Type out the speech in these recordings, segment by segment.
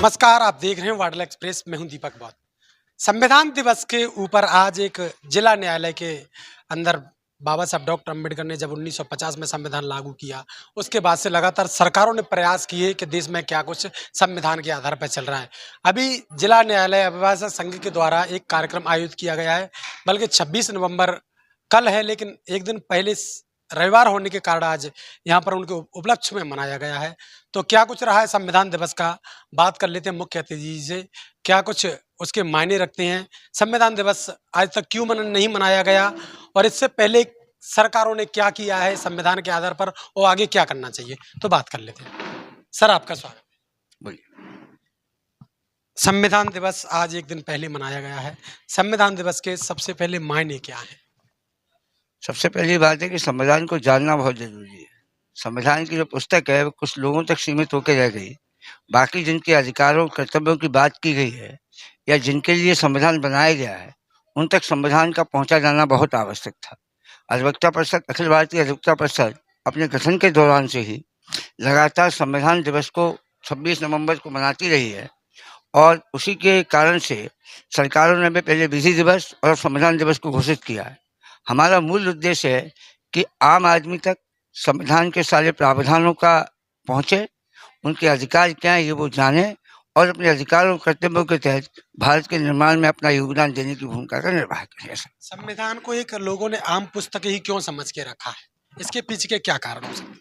नमस्कार, आप देख रहे हैं वाडला एक्सप्रेस। मैं हूं दीपक बौद्ध। संविधान दिवस के ऊपर आज एक जिला न्यायालय के अंदर बाबा साहब डॉक्टर अम्बेडकर ने जब 1950 में संविधान लागू किया, उसके बाद से लगातार सरकारों ने प्रयास किए कि देश में क्या कुछ संविधान के आधार पर चल रहा है। अभी जिला न्यायालय अभिभाषक संघ के द्वारा एक कार्यक्रम आयोजित किया गया है, बल्कि 26 नवंबर कल है, लेकिन एक दिन पहले रविवार होने के कारण आज यहाँ पर उनके उपलक्ष्य में मनाया गया है। तो क्या कुछ रहा है संविधान दिवस का, बात कर लेते हैं मुख्य अतिथि से। क्या कुछ उसके मायने रखते हैं, संविधान दिवस आज तक क्यों नहीं मनाया गया, और इससे पहले सरकारों ने क्या किया है संविधान के आधार पर, और आगे क्या करना चाहिए, तो बात कर लेते हैं। सर, आपका स्वागत। बोलिए। संविधान दिवस आज एक दिन पहले मनाया गया है। संविधान दिवस के सबसे पहले मायने क्या है? सबसे पहली बात है कि संविधान को जानना बहुत जरूरी है। संविधान की जो पुस्तक है वो कुछ लोगों तक सीमित होकर रह गई। बाकी जिनके अधिकारों कर्तव्यों की बात की गई है या जिनके लिए संविधान बनाया गया है, उन तक संविधान का पहुंचा जाना बहुत आवश्यक था। अधिवक्ता परिषद, अखिल भारतीय अधिवक्ता परिषद अपने गठन के दौरान से ही लगातार संविधान दिवस को 26 नवंबर को मनाती रही है, और उसी के कारण से सरकारों ने भी पहले विधि दिवस और संविधान दिवस को घोषित किया है। हमारा मूल उद्देश्य है कि आम आदमी तक संविधान के सारे प्रावधानों का पहुँचे, उनके अधिकार क्या हैं ये वो जाने, और अपने अधिकारों और कर्तव्यों के तहत भारत के निर्माण में अपना योगदान देने की भूमिका का निर्वाह करें। संविधान को एक लोगों ने आम पुस्तक ही क्यों समझ के रखा है, इसके पीछे के क्या कारण हो सकते?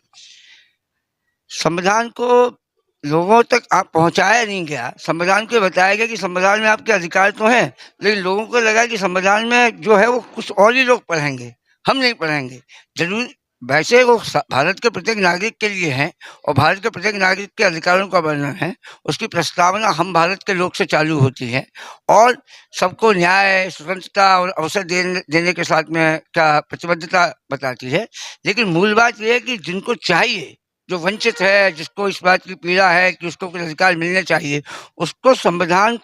संविधान को लोगों तक आप पहुंचाया नहीं गया। संविधान को बताया गया कि संविधान में आपके अधिकार तो हैं, लेकिन लोगों को लगा कि संविधान में जो है वो कुछ और ही लोग पढ़ेंगे, हम नहीं पढ़ेंगे। जरूर वैसे वो भारत के प्रत्येक नागरिक के लिए है, और भारत के प्रत्येक नागरिक के अधिकारों का वर्णन है। उसकी प्रस्तावना हम भारत के लोग से चालू होती है, और सबको न्याय, स्वतंत्रता और अवसर देने के साथ में क्या प्रतिबद्धता बताती है। लेकिन मूल बात यह है कि जिनको चाहिए, जो वंचित है, जिसको इस बात की पीड़ा है कि उसको कुछ अधिकार मिलने चाहिए, उसको संविधान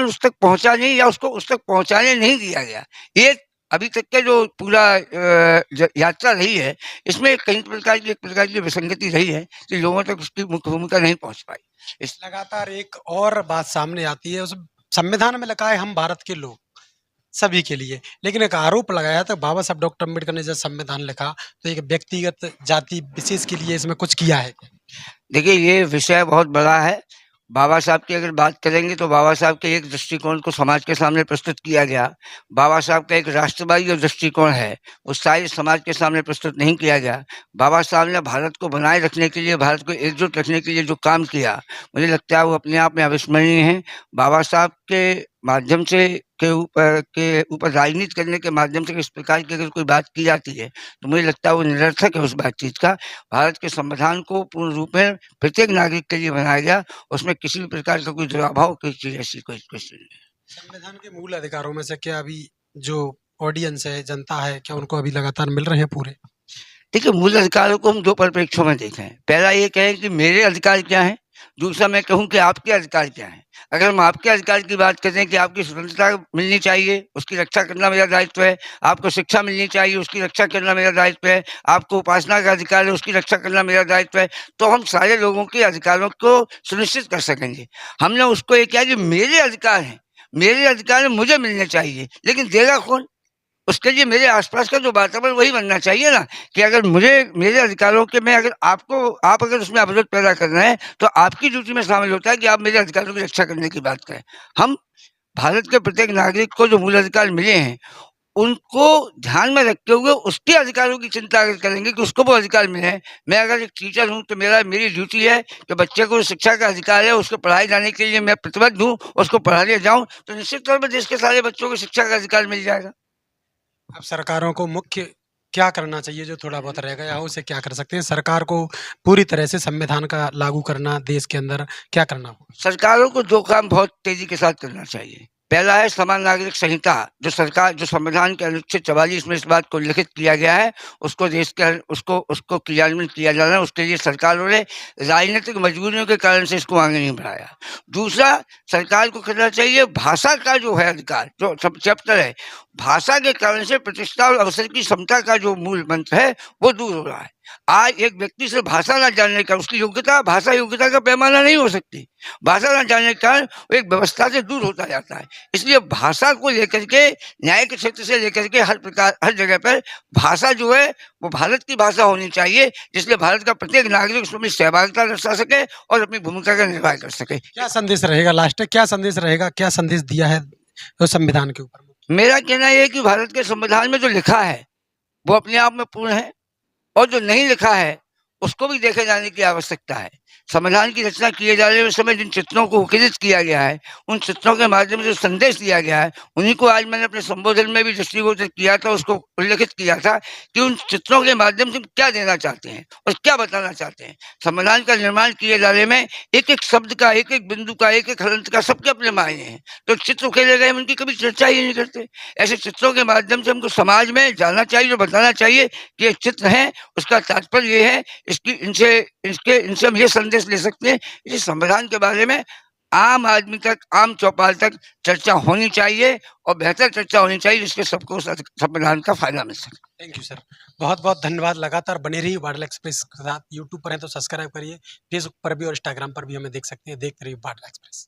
उस तक पहुंचा नहीं, या उसको उस तक पहुंचाने नहीं दिया गया। ये अभी तक के जो पूरा यात्रा रही है, इसमें कई प्रकार की विसंगति रही है कि लोगों तक उसकी मुख्य भूमिका नहीं पहुंच पाई। इस लगातार एक और बात सामने आती है, उस संविधान में लिखा है हम भारत के लोग, सभी के लिए, लेकिन एक आरोप लगाया था बाबा साहब डॉक्टर अम्बेडकर ने जब संविधान लिखा तो एक व्यक्तिगत जाति विशेष के लिए इसमें कुछ किया है। देखिए, ये विषय बहुत बड़ा है। बाबा साहब की अगर बात करेंगे तो बाबा साहब के एक दृष्टिकोण को समाज के सामने प्रस्तुत किया गया। बाबा साहब का एक राष्ट्रवादी जो दृष्टिकोण है वो सारे समाज के सामने प्रस्तुत नहीं किया गया। बाबा साहब ने भारत को बनाए रखने के लिए, भारत को एकजुट रखने के लिए जो काम किया, मुझे लगता है वो अपने आप में अविस्मरणीय है। बाबा साहब के माध्यम से के ऊपर राजनीति करने के माध्यम से इस प्रकार की अगर कोई बात की जाती है तो मुझे लगता है वो निरर्थक है उस बातचीत का। भारत के संविधान को पूर्ण रूप में प्रत्येक नागरिक के लिए बनाया गया, उसमें किसी भी प्रकार का कोई दुराभाव की चीज ऐसी कोई नहीं है। संविधान के मूल अधिकारों में से क्या अभी जो ऑडियंस है, जनता है, क्या उनको अभी लगातार मिल रहे हैं पूरे? देखिए, मूल अधिकारों को हम दो परिप्रेक्ष्यों में देखें। पहला ये कहें कि मेरे अधिकार क्या हैं, दूसरा मैं कहूं कि आपके अधिकार क्या हैं। अगर हम आपके अधिकार की बात करें कि आपकी स्वतंत्रता मिलनी चाहिए, उसकी रक्षा करना मेरा दायित्व है, आपको शिक्षा मिलनी चाहिए, उसकी रक्षा करना मेरा दायित्व है, आपको उपासना का अधिकार है, उसकी रक्षा करना मेरा दायित्व है, तो हम सारे लोगों के अधिकारों को सुनिश्चित कर सकेंगे। हमने उसको ये किया कि मेरे अधिकार हैं, मेरे अधिकार मुझे मिलने चाहिए, लेकिन देगा कौन? उसके लिए मेरे आसपास का जो वातावरण वही बनना चाहिए ना, कि अगर मुझे मेरे अधिकारों के में अगर आप अगर उसमें अवरोध पैदा कर रहे हैं तो आपकी ड्यूटी में शामिल होता है कि आप मेरे अधिकारों की रक्षा करने की बात करें। हम भारत के प्रत्येक नागरिक को जो मूल अधिकार मिले हैं उनको ध्यान में रखते हुए उसके अधिकारों की चिंता अगर करेंगे कि उसको वो अधिकार मिले हैं। मैं अगर एक टीचर हूँ तो मेरी ड्यूटी है कि बच्चे को शिक्षा का अधिकार है, उसको पढ़ाए जाने के लिए मैं प्रतिबद्ध हूँ, उसको पढ़ाने जाऊँ तो निश्चित तौर पर देश के सारे बच्चों को शिक्षा का अधिकार मिल जाएगा। अब सरकारों को मुख्य क्या करना चाहिए, जो थोड़ा बहुत रह गया हो उसे क्या कर सकते हैं? सरकार को पूरी तरह से संविधान का लागू करना देश के अंदर क्या करना हो? सरकारों को दो काम बहुत तेजी के साथ करना चाहिए। पहला है समान नागरिक संहिता, जो संविधान के अनुच्छेद 44 में इस बात को लिखित किया गया है, उसको देश के उसको क्रियान्वित किया जाना है। उसके लिए सरकारों ने राजनीतिक मजबूरियों के कारण से इसको आगे नहीं बढ़ाया। दूसरा, सरकार को करना चाहिए भाषा का जो है अधिकार, जो सब चैप्टर है भाषा के कारण से प्रतिष्ठा और अवसर की समता का जो मूल मंत्र है वो दूर हो रहा है। आज एक व्यक्ति से भाषा ना जानने का, उसकी योग्यता भाषा योग्यता का पैमाना नहीं हो सकती। भाषा ना जानने के कारण वो एक व्यवस्था से दूर होता जाता है। इसलिए भाषा को लेकर के, न्याय के क्षेत्र से लेकर के हर प्रकार, हर जगह पर भाषा जो है वो भारत की भाषा होनी चाहिए, जिसलिए भारत का प्रत्येक नागरिक उसमें सहभागिता दर्शा सके और अपनी भूमिका का निर्वाह कर सके। क्या संदेश रहेगा लास्ट में, क्या संदेश रहेगा, क्या संदेश दिया है उस संविधान के ऊपर? मेरा कहना यह है कि भारत के संविधान में जो लिखा है वो अपने आप में पूर्ण है, और जो नहीं लिखा है उसको भी देखे जाने की आवश्यकता है। संविधान की रचना किए जाने समय जिन चित्रों को उकेरित किया गया है, उन चित्रों के माध्यम से जो संदेश दिया गया है, उन्हीं को आज मैंने अपने संबोधन में भी दृष्टिगोचर किया था, उसको उल्लेखित किया था कि उन चित्रों के माध्यम से क्या देना चाहते हैं और क्या बताना चाहते हैं। संविधान का निर्माण किए जाने में एक एक शब्द का, एक एक बिंदु का, एक एक हलंत का सबके अपने मायने हैं। तो चित्र उकेरे गए, उनकी कभी चर्चा ही नहीं करते। ऐसे चित्रों के माध्यम से हमको समाज में जानना चाहिए और बताना चाहिए कि ये चित्र हैं, उसका तात्पर्य ये है, इनसे हम ये संदेश ले सकते हैं। इस संविधान के बारे में आम आदमी तक, आम चौपाल तक चर्चा होनी चाहिए और बेहतर चर्चा होनी चाहिए, जिससे सबको संविधान का फायदा मिल सके। थैंक यू सर, बहुत बहुत धन्यवाद। लगातार बने रहिए बादल एक्सप्रेस के साथ। यूट्यूब पर है तो सब्सक्राइब करिए, फेसबुक पर भी और इंस्टाग्राम पर भी हमें देख सकते हैं। देखते रहिए बादल एक्सप्रेस।